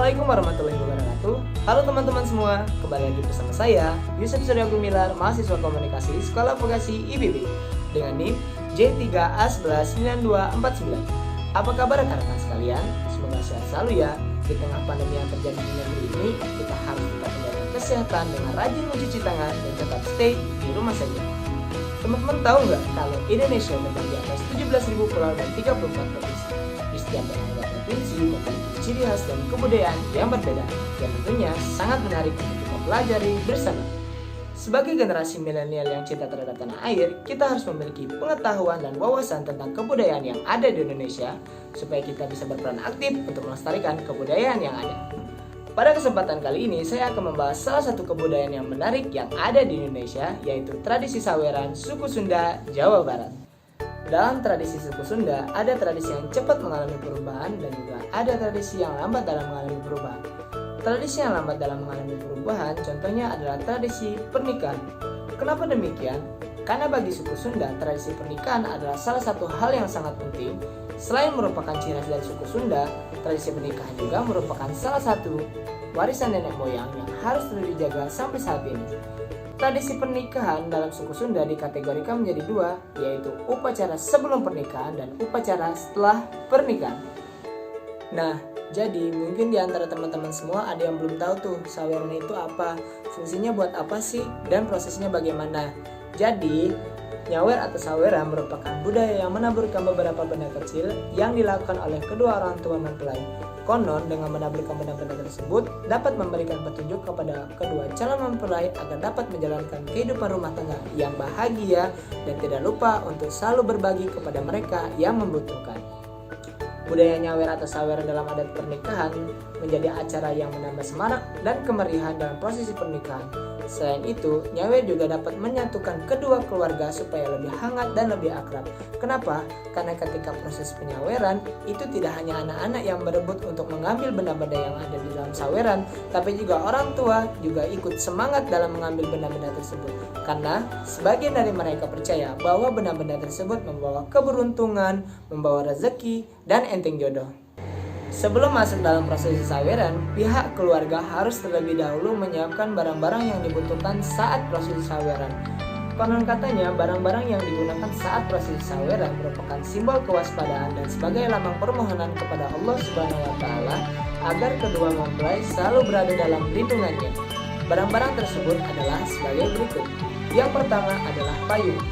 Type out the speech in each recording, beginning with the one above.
Assalamualaikum warahmatullahi wabarakatuh. Halo teman-teman semua, kembali lagi bersama saya Yusuf Surya Gumilar, mahasiswa komunikasi Sekolah Vokasi IPB dengan NIM J3A119249. Apa kabar rekan-rekan sekalian? Semoga sehat selalu ya. Di tengah pandemi yang terjadi di negeri ini, kita harus tetap menjaga kesehatan dengan rajin mencuci tangan dan tetap stay di rumah saja. Teman-teman tahu nggak kalau Indonesia terbagi atas 17.000 pulau dan 34 provinsi. Di setiap daerah provinsi memiliki ciri khas dan kebudayaan yang berbeda, yang tentunya sangat menarik untuk kita pelajari bersama. Sebagai generasi milenial yang cinta terhadap tanah air, kita harus memiliki pengetahuan dan wawasan tentang kebudayaan yang ada di Indonesia, supaya kita bisa berperan aktif untuk melestarikan kebudayaan yang ada. Pada kesempatan kali ini, saya akan membahas salah satu kebudayaan yang menarik yang ada di Indonesia, yaitu tradisi saweran suku Sunda, Jawa Barat. Dalam tradisi suku Sunda, ada tradisi yang cepat mengalami perubahan dan juga ada tradisi yang lambat dalam mengalami perubahan. Tradisi yang lambat dalam mengalami perubahan contohnya adalah tradisi pernikahan. Kenapa demikian? Karena bagi suku Sunda, tradisi pernikahan adalah salah satu hal yang sangat penting. Selain merupakan ciri khas dari suku Sunda, tradisi pernikahan juga merupakan salah satu warisan nenek moyang yang harus terus dijaga sampai saat ini. Tradisi pernikahan dalam suku Sunda dikategorikan menjadi dua, yaitu upacara sebelum pernikahan dan upacara setelah pernikahan. Nah, jadi mungkin di antara teman-teman semua ada yang belum tahu tuh saweran itu apa, fungsinya buat apa sih, dan prosesnya bagaimana. Jadi, nyawer atau saweran merupakan budaya yang menaburkan beberapa benda kecil yang dilakukan oleh kedua orang tua mempelai. Konon dengan menaburkan benda-benda tersebut dapat memberikan petunjuk kepada kedua calon mempelai agar dapat menjalankan kehidupan rumah tangga yang bahagia dan tidak lupa untuk selalu berbagi kepada mereka yang membutuhkan. Budaya nyawer atau saweran dalam adat pernikahan menjadi acara yang menambah semarak dan kemeriahan dalam prosesi pernikahan. Selain itu, nyawer juga dapat menyatukan kedua keluarga supaya lebih hangat dan lebih akrab. Kenapa? Karena ketika proses penyaweran, itu tidak hanya anak-anak yang berebut untuk mengambil benda-benda yang ada di dalam saweran, tapi juga orang tua juga ikut semangat dalam mengambil benda-benda tersebut. Karena sebagian dari mereka percaya bahwa benda-benda tersebut membawa keberuntungan, membawa rezeki, dan enteng jodoh. Sebelum masuk dalam prosesi saweran, pihak keluarga harus terlebih dahulu menyiapkan barang-barang yang dibutuhkan saat prosesi saweran. Konon katanya, barang-barang yang digunakan saat prosesi saweran merupakan simbol kewaspadaan dan sebagai lambang permohonan kepada Allah Subhanahu wa Ta'ala agar kedua mempelai selalu berada dalam lindungannya. Barang-barang tersebut adalah sebagai berikut. Yang pertama adalah payung.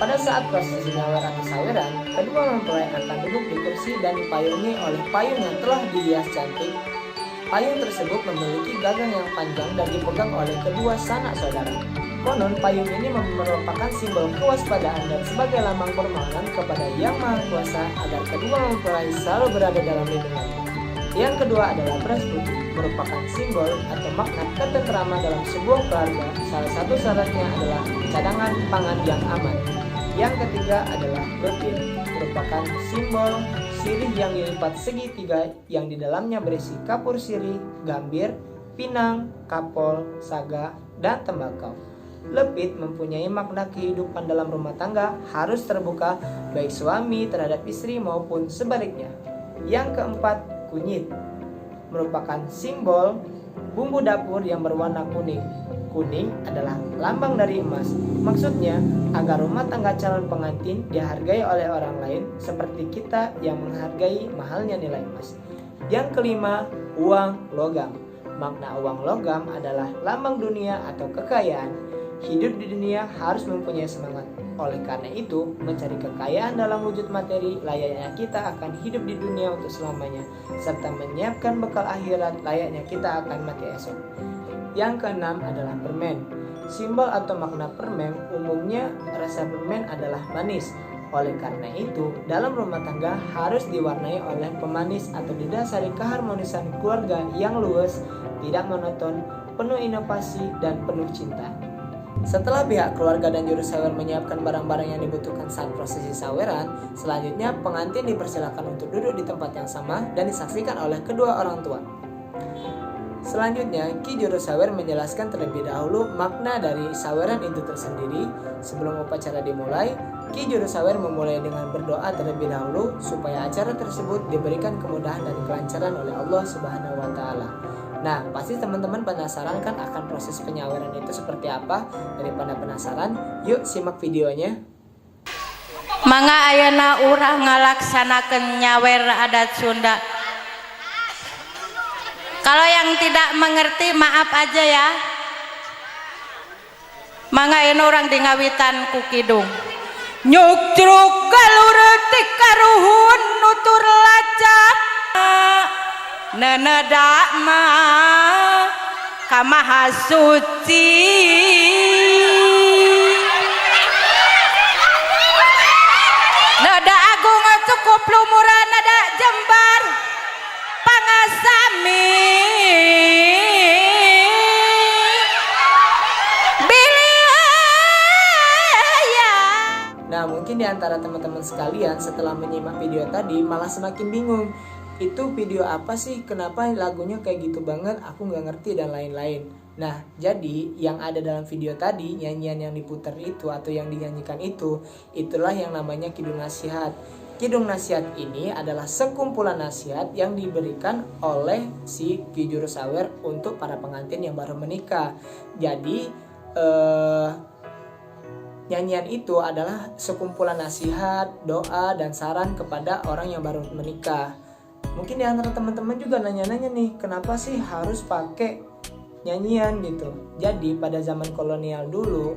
Pada saat prosesi nyawer atau saweran, kedua mempelai akan duduk di kursi dan dipayungi oleh payung yang telah dihias cantik. Payung tersebut memiliki gagang yang panjang dan dipegang oleh kedua sanak saudara. Konon payung ini merupakan simbol kewaspadaan dan sebagai lambang permohonan kepada Yang Maha Kuasa agar kedua mempelai selalu berada dalam lindungannya. Yang kedua adalah beras putih, merupakan simbol atau makna ketentraman dalam sebuah keluarga. Salah satu syaratnya adalah cadangan pangan yang aman. Yang ketiga adalah lepit, merupakan simbol sirih yang dilipat segitiga yang di dalamnya berisi kapur sirih, gambir, pinang, kapol, saga, dan tembakau. Lepit mempunyai makna kehidupan dalam rumah tangga harus terbuka baik suami terhadap istri maupun sebaliknya. Yang keempat, kunyit, merupakan simbol bumbu dapur yang berwarna kuning. Kuning adalah lambang dari emas. Maksudnya, agar rumah tangga calon pengantin dihargai oleh orang lain seperti kita yang menghargai mahalnya nilai emas. Yang kelima, uang logam. Makna uang logam adalah lambang dunia atau kekayaan. Hidup di dunia harus mempunyai semangat. Oleh karena itu, mencari kekayaan dalam wujud materi layaknya kita akan hidup di dunia untuk selamanya, serta menyiapkan bekal akhirat layaknya kita akan mati esok. Yang keenam adalah permen. Simbol atau makna permen umumnya rasa permen adalah manis. Oleh karena itu, dalam rumah tangga harus diwarnai oleh pemanis atau didasari keharmonisan keluarga yang luwes, tidak monoton, penuh inovasi, dan penuh cinta. Setelah pihak keluarga dan juru sawer menyiapkan barang-barang yang dibutuhkan saat prosesi saweran, selanjutnya pengantin dipersilakan untuk duduk di tempat yang sama dan disaksikan oleh kedua orang tua. Selanjutnya, Ki Juru Sawer menjelaskan terlebih dahulu makna dari saweran itu tersendiri. Sebelum upacara dimulai, Ki Juru Sawer memulai dengan berdoa terlebih dahulu supaya acara tersebut diberikan kemudahan dan kelancaran oleh Allah Subhanahu wa taala. Nah, pasti teman-teman penasaran kan akan proses penyaweran itu seperti apa? Daripada penasaran, yuk simak videonya. Mangga ayeuna urang ngalaksanakeun nyawer adat Sunda. Kalau yang tidak mengerti maaf aja ya. Mangga ayeuna urang dingawitan ku kidung. Nyuk cruk galureutik karuhun nutur lacak. Nenedak mah ka Maha Suci. Nada agung cukup lumuran nada jembar pangasami bilaya. Nah, mungkin di antara teman-teman sekalian setelah menyimak video tadi malah semakin bingung. Itu video apa sih? Kenapa lagunya kayak gitu banget? Aku nggak ngerti dan lain-lain. Nah, jadi yang ada dalam video tadi, nyanyian yang diputar itu atau yang dinyanyikan itu, itulah yang namanya Kidung Nasihat. Kidung Nasihat ini adalah sekumpulan nasihat yang diberikan oleh si Ki Juru Sawer untuk para pengantin yang baru menikah. Jadi, nyanyian itu adalah sekumpulan nasihat, doa, dan saran kepada orang yang baru menikah. Mungkin di antara teman-teman juga nanya-nanya nih, kenapa sih harus pakai nyanyian gitu? Jadi pada zaman kolonial dulu,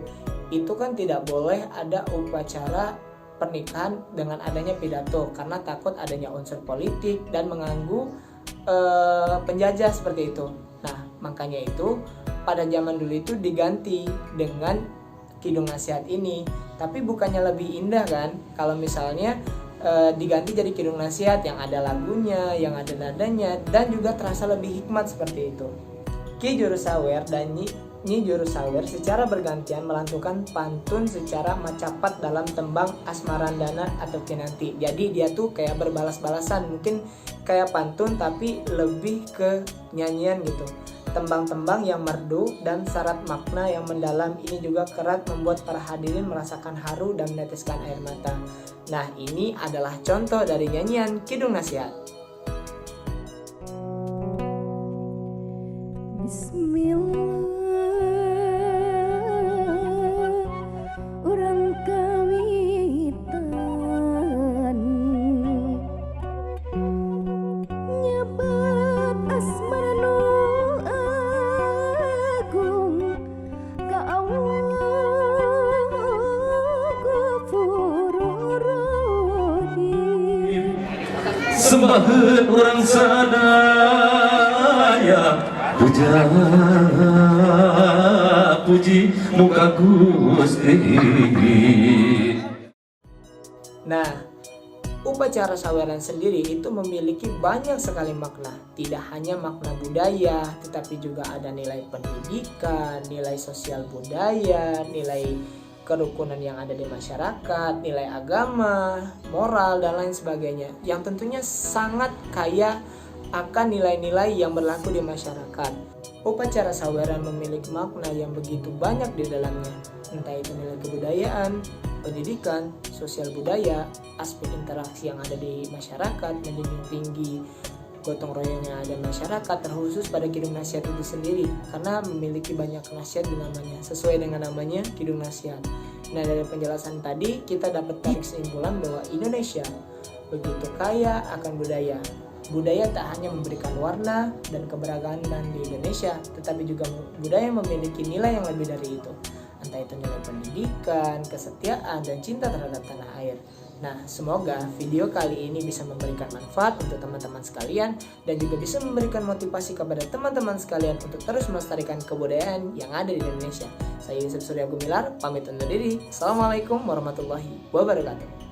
itu kan tidak boleh ada upacara pernikahan dengan adanya pidato, karena takut adanya unsur politik dan mengganggu penjajah seperti itu. Nah, makanya itu pada zaman dulu itu diganti dengan Kidung Nasihat ini. Tapi bukannya lebih indah kan kalau misalnya diganti jadi Kidung Nasihat yang ada lagunya, yang ada nadanya, dan juga terasa lebih hikmat seperti itu. Ki Juru Sawer dan Nyi Juru Sawer secara bergantian melantunkan pantun secara macapat dalam tembang Asmarandana atau Kinanti. Jadi dia tuh kayak berbalas-balasan, mungkin kayak pantun tapi lebih ke nyanyian gitu. Tembang-tembang yang merdu dan syarat makna yang mendalam ini juga kerap membuat para hadirin merasakan haru dan meneteskan air mata. Nah, ini adalah contoh dari nyanyian Kidung Nasihat. Bismillah, urang kawitan nyebat asmara nu agung ka Allah Ghafurur Rahim. Sembaheun urang sadaya puja puji muka Gusti. Nah, upacara saweran sendiri itu memiliki banyak sekali makna. Tidak hanya makna budaya, tetapi juga ada nilai pendidikan, nilai sosial budaya, nilai kerukunan yang ada di masyarakat, nilai agama, moral, dan lain sebagainya. Yang tentunya sangat kaya akan nilai-nilai yang berlaku di masyarakat. Upacara saweran memiliki makna yang begitu banyak di dalamnya, entah itu nilai kebudayaan, pendidikan, sosial budaya, aspek interaksi yang ada di masyarakat, menjunjung tinggi gotong royong yang ada di masyarakat, terkhusus pada Kidung Nasihat itu sendiri, karena memiliki banyak nasihat di namanya, sesuai dengan namanya Kidung Nasihat. Nah, dari penjelasan tadi kita dapat tarik kesimpulan bahwa Indonesia begitu kaya akan budaya. Budaya tak hanya memberikan warna dan keberagaman di Indonesia, tetapi juga budaya memiliki nilai yang lebih dari itu. Entah itu nilai pendidikan, kesetiaan, dan cinta terhadap tanah air. Nah, semoga video kali ini bisa memberikan manfaat untuk teman-teman sekalian dan juga bisa memberikan motivasi kepada teman-teman sekalian untuk terus melestarikan kebudayaan yang ada di Indonesia. Saya Yusuf Surya Gumilar, pamit undur diri. Assalamualaikum warahmatullahi wabarakatuh.